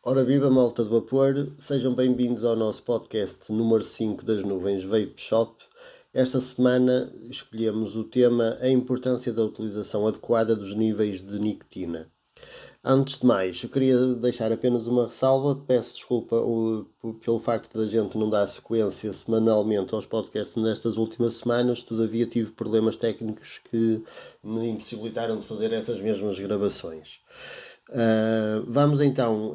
Ora viva malta de vapor, sejam bem-vindos ao nosso podcast número 5 das nuvens Vape Shop. Esta semana escolhemos o tema A importância da utilização adequada dos níveis de nicotina. Antes de mais, eu queria deixar apenas uma ressalva, peço desculpa pelo facto da gente não dar sequência semanalmente aos podcasts nestas últimas semanas, todavia tive problemas técnicos que me impossibilitaram de fazer essas mesmas gravações. Vamos então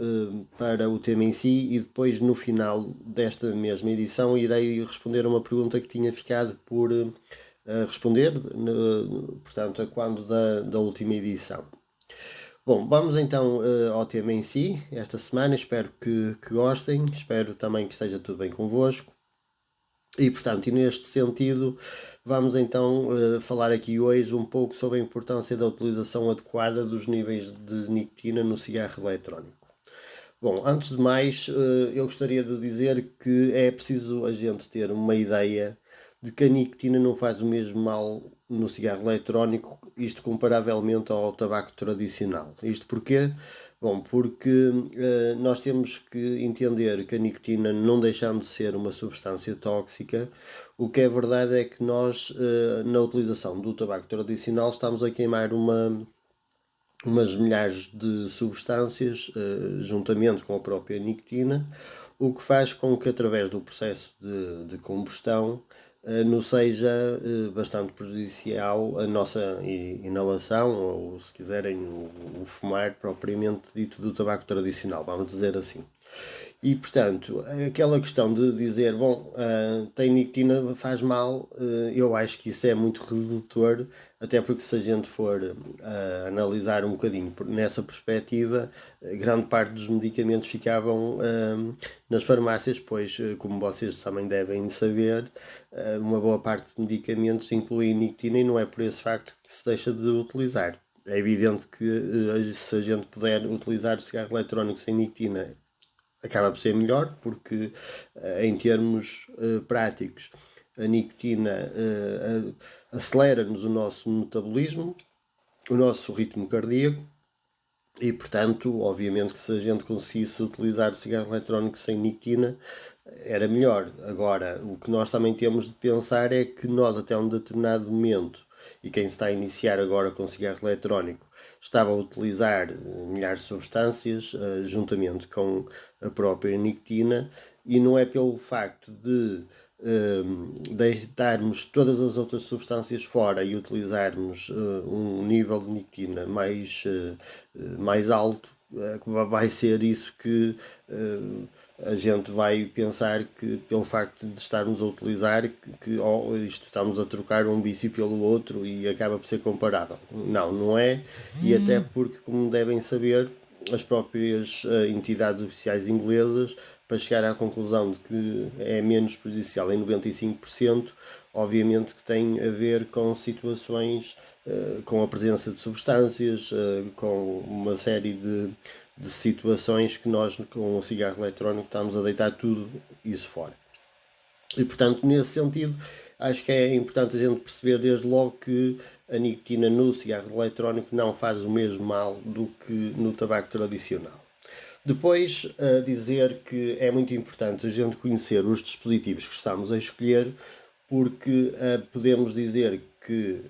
para o tema em si e depois no final desta mesma edição irei responder a uma pergunta que tinha ficado por responder, portanto, a quando da última edição. Bom, vamos então ao tema em si, esta semana, espero que gostem, espero também que esteja tudo bem convosco. E portanto, e neste sentido, vamos então falar aqui hoje um pouco sobre a importância da utilização adequada dos níveis de nicotina no cigarro eletrónico. Bom, antes de mais, eu gostaria de dizer que é preciso a gente ter uma ideia de que a nicotina não faz o mesmo mal no cigarro eletrónico, isto comparavelmente ao tabaco tradicional. Isto porquê? Bom, porque nós temos que entender que a nicotina, não deixando de ser uma substância tóxica, o que é verdade é que nós, na utilização do tabaco tradicional, estamos a queimar umas milhares de substâncias, juntamente com a própria nicotina, o que faz com que, através do processo de combustão, nos seja bastante prejudicial a nossa inalação, ou se quiserem, o fumar propriamente dito do tabaco tradicional, vamos dizer assim. E, portanto, aquela questão de dizer, bom, tem nicotina, faz mal, eu acho que isso é muito redutor, até porque se a gente for analisar um bocadinho nessa perspectiva, grande parte dos medicamentos ficavam nas farmácias, pois, como vocês também devem saber, uma boa parte de medicamentos inclui nicotina e não é por esse facto que se deixa de utilizar. É evidente que se a gente puder utilizar o cigarro eletrónico sem nicotina, acaba por ser melhor, porque em termos práticos a nicotina acelera-nos o nosso metabolismo, o nosso ritmo cardíaco e, portanto, obviamente que se a gente conseguisse utilizar o cigarro eletrónico sem nicotina era melhor. Agora, o que nós também temos de pensar é que nós, até um determinado momento, e quem está a iniciar agora com cigarro eletrónico, estava a utilizar milhares de substâncias juntamente com a própria nicotina, e não é pelo facto de deitarmos todas as outras substâncias fora e utilizarmos um nível de nicotina mais alto, vai ser isso que a gente vai pensar que, pelo facto de estarmos a utilizar, que isto estamos a trocar um vício pelo outro e acaba por ser comparável. Não é, e até porque, como devem saber, as próprias entidades oficiais inglesas, para chegar à conclusão de que é menos prejudicial em 95%, obviamente que tem a ver com situações, com a presença de substâncias, com uma série de situações que nós, com o cigarro eletrónico, estamos a deitar tudo isso fora. E, portanto, nesse sentido, acho que é importante a gente perceber desde logo que a nicotina no cigarro eletrónico não faz o mesmo mal do que no tabaco tradicional. Depois, dizer que é muito importante a gente conhecer os dispositivos que estamos a escolher, porque podemos dizer que,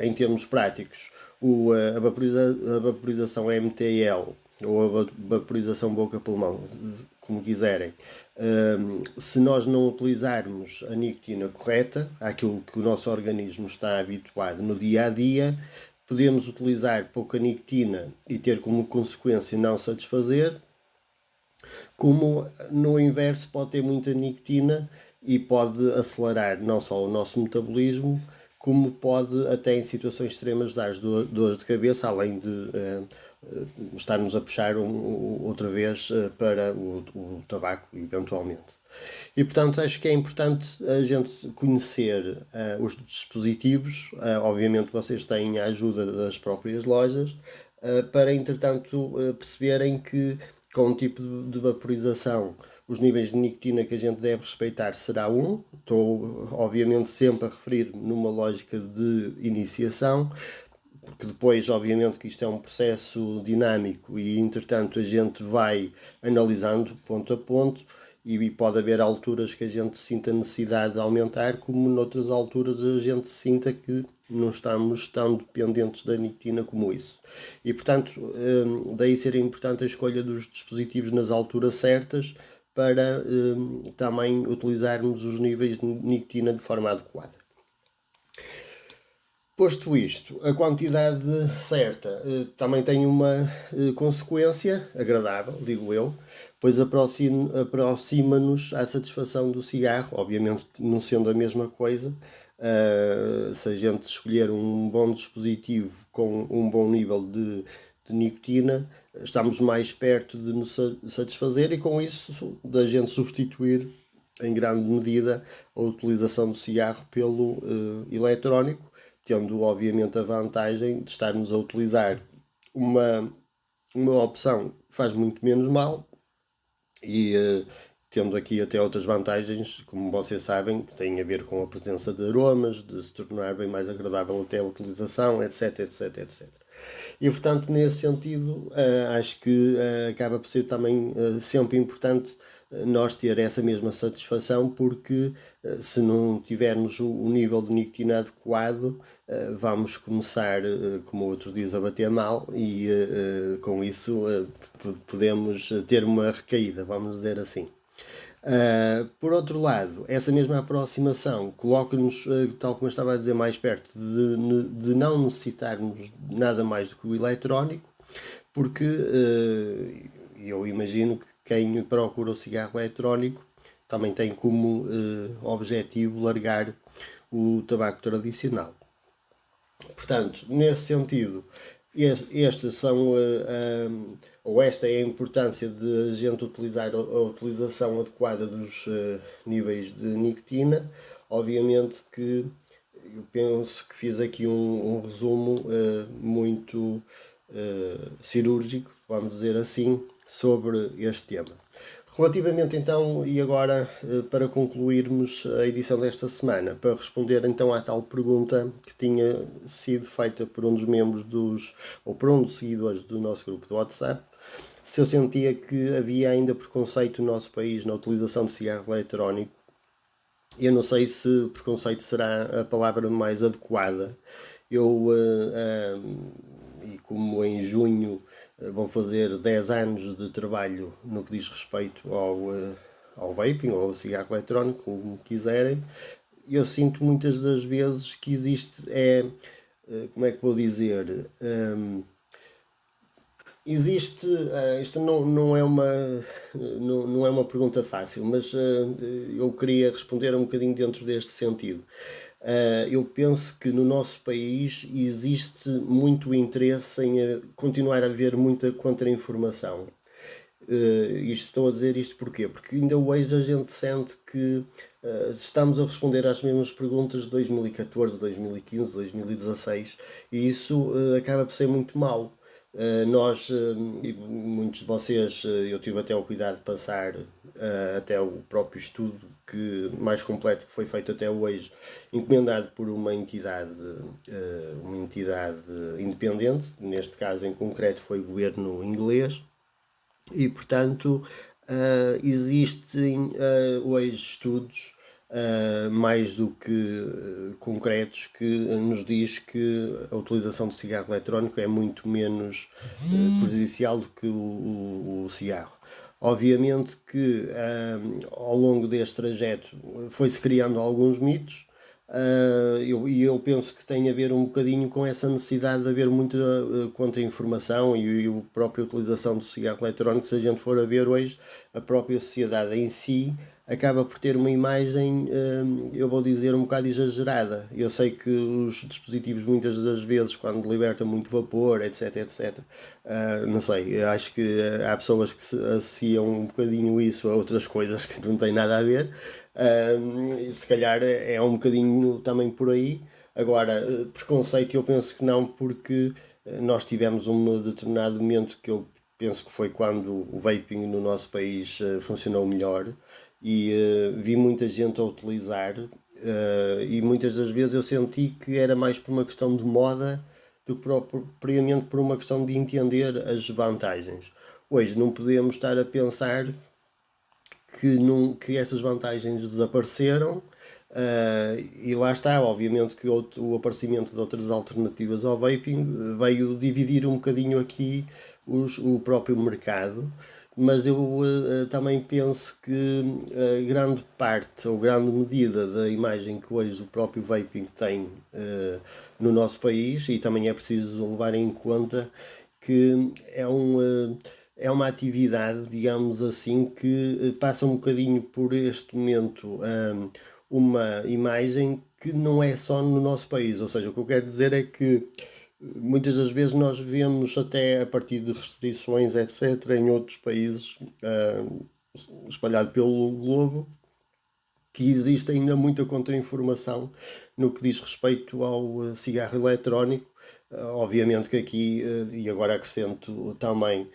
em termos práticos, a vaporização MTL, ou a vaporização boca-pulmão, como quiserem, se nós não utilizarmos a nicotina correta, aquilo que o nosso organismo está habituado no dia a dia, podemos utilizar pouca nicotina e ter como consequência não satisfazer, como no inverso pode ter muita nicotina e pode acelerar não só o nosso metabolismo, como pode até em situações extremas dar dores de cabeça, além de estarmos a puxar outra vez para o tabaco, eventualmente. E, portanto, acho que é importante a gente conhecer os dispositivos. Obviamente vocês têm a ajuda das próprias lojas, para, entretanto, perceberem que com um tipo de vaporização os níveis de nicotina que a gente deve respeitar será 1. Estou, obviamente, sempre a referir numa lógica de iniciação. porque depois, obviamente, que isto é um processo dinâmico e, entretanto, a gente vai analisando ponto a ponto e pode haver alturas que a gente sinta necessidade de aumentar, como noutras alturas a gente sinta que não estamos tão dependentes da nicotina como isso. E, portanto, daí ser importante a escolha dos dispositivos nas alturas certas para também utilizarmos os níveis de nicotina de forma adequada. Posto isto, a quantidade certa também tem uma consequência agradável, digo eu, pois aproxima-nos à satisfação do cigarro, obviamente não sendo a mesma coisa. Se a gente escolher um bom dispositivo com um bom nível de nicotina, estamos mais perto de nos satisfazer e com isso da gente substituir em grande medida a utilização do cigarro pelo eletrónico, tendo obviamente a vantagem de estarmos a utilizar uma opção que faz muito menos mal e tendo aqui até outras vantagens, como vocês sabem, que têm a ver com a presença de aromas, de se tornar bem mais agradável até a utilização, etc, etc, etc. E portanto, nesse sentido, acho que acaba por ser também sempre importante nós ter essa mesma satisfação, porque se não tivermos o nível de nicotina adequado, vamos começar, como o outro diz, a bater mal e com isso podemos ter uma recaída, vamos dizer assim. Por outro lado, essa mesma aproximação coloca-nos, tal como eu estava a dizer, mais perto de não necessitarmos nada mais do que o eletrónico, porque eu imagino que quem procura o cigarro eletrónico também tem como objetivo largar o tabaco tradicional. Portanto, nesse sentido, estes são, ou esta é a importância de a gente utilizar a utilização adequada dos níveis de nicotina. Obviamente que eu penso que fiz aqui um resumo muito cirúrgico, vamos dizer assim, sobre este tema. Relativamente então, e agora para concluirmos a edição desta semana, para responder então à tal pergunta que tinha sido feita por um dos membros ou por um dos seguidores do nosso grupo do WhatsApp, se eu sentia que havia ainda preconceito no nosso país na utilização de cigarro eletrónico. Eu não sei se preconceito será a palavra mais adequada. E como em junho vão fazer 10 anos de trabalho no que diz respeito ao vaping ou ao cigarro eletrónico, como quiserem, eu sinto muitas das vezes que existe, como é que vou dizer, existe, isto não é uma pergunta fácil, mas eu queria responder um bocadinho dentro deste sentido. Eu penso que no nosso país existe muito interesse em continuar a haver muita contra-informação. Estou a dizer isto porquê? Porque ainda hoje a gente sente que estamos a responder às mesmas perguntas de 2014, 2015, 2016 e isso acaba por ser muito mau. E muitos de vocês, eu tive até o cuidado de passar até o próprio estudo mais completo que foi feito até hoje, encomendado por uma entidade independente, neste caso em concreto foi o governo inglês, e portanto existem hoje estudos mais do que concretos que nos diz que a utilização de cigarro eletrónico é muito menos prejudicial do que o cigarro. Obviamente que ao longo deste trajeto foi-se criando alguns mitos, eu penso que tem a ver um bocadinho com essa necessidade de haver muita contra-informação e a própria utilização do cigarro eletrónico. Se a gente for a ver hoje, a própria sociedade em si acaba por ter uma imagem, eu vou dizer, um bocado exagerada. Eu sei que os dispositivos muitas das vezes, quando libertam muito vapor, etc, etc, não sei, eu acho que há pessoas que associam um bocadinho isso a outras coisas que não têm nada a ver. Se calhar é um bocadinho também por aí. Agora, preconceito eu penso que não, porque nós tivemos um determinado momento que eu penso que foi quando o vaping no nosso país funcionou melhor e vi muita gente a utilizar e muitas das vezes eu senti que era mais por uma questão de moda do que propriamente por uma questão de entender as vantagens. Hoje não podemos estar a pensar que essas vantagens desapareceram. E lá está, obviamente que o aparecimento de outras alternativas ao vaping veio dividir um bocadinho aqui o próprio mercado, mas eu também penso que grande parte ou grande medida da imagem que hoje o próprio vaping tem no nosso país, e também é preciso levar em conta que é uma atividade, digamos assim, que passa um bocadinho por este momento uma imagem que não é só no nosso país. Ou seja, o que eu quero dizer é que muitas das vezes nós vemos até a partir de restrições, etc., em outros países espalhado pelo globo, que existe ainda muita contra-informação no que diz respeito ao cigarro eletrónico. Obviamente que aqui, e agora acrescento também,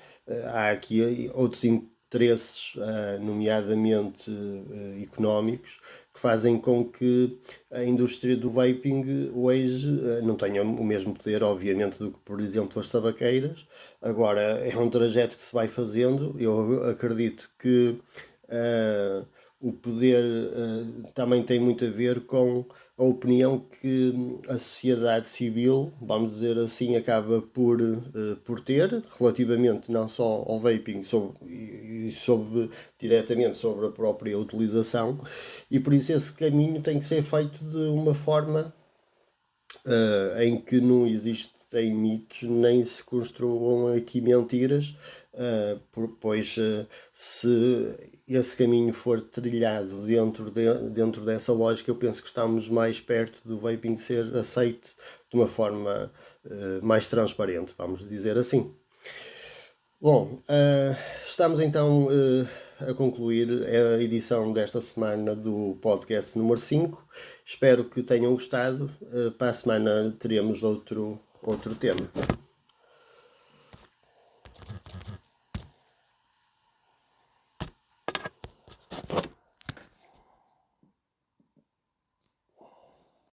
há aqui outros interesses, nomeadamente económicos, que fazem com que a indústria do vaping hoje não tenha o mesmo poder, obviamente, do que, por exemplo, as tabaqueiras. Agora, é um trajeto que se vai fazendo. Eu acredito que o poder também tem muito a ver com a opinião que a sociedade civil, vamos dizer assim, acaba por ter relativamente não só ao vaping diretamente sobre a própria utilização, e por isso esse caminho tem que ser feito de uma forma em que não existem mitos nem se construam aqui mentiras, pois se esse caminho for trilhado dentro dessa lógica, eu penso que estamos mais perto do vaping ser aceito de uma forma mais transparente, vamos dizer assim. Bom, estamos então a concluir a edição desta semana do podcast número 5. Espero que tenham gostado. Para a semana teremos outro tema.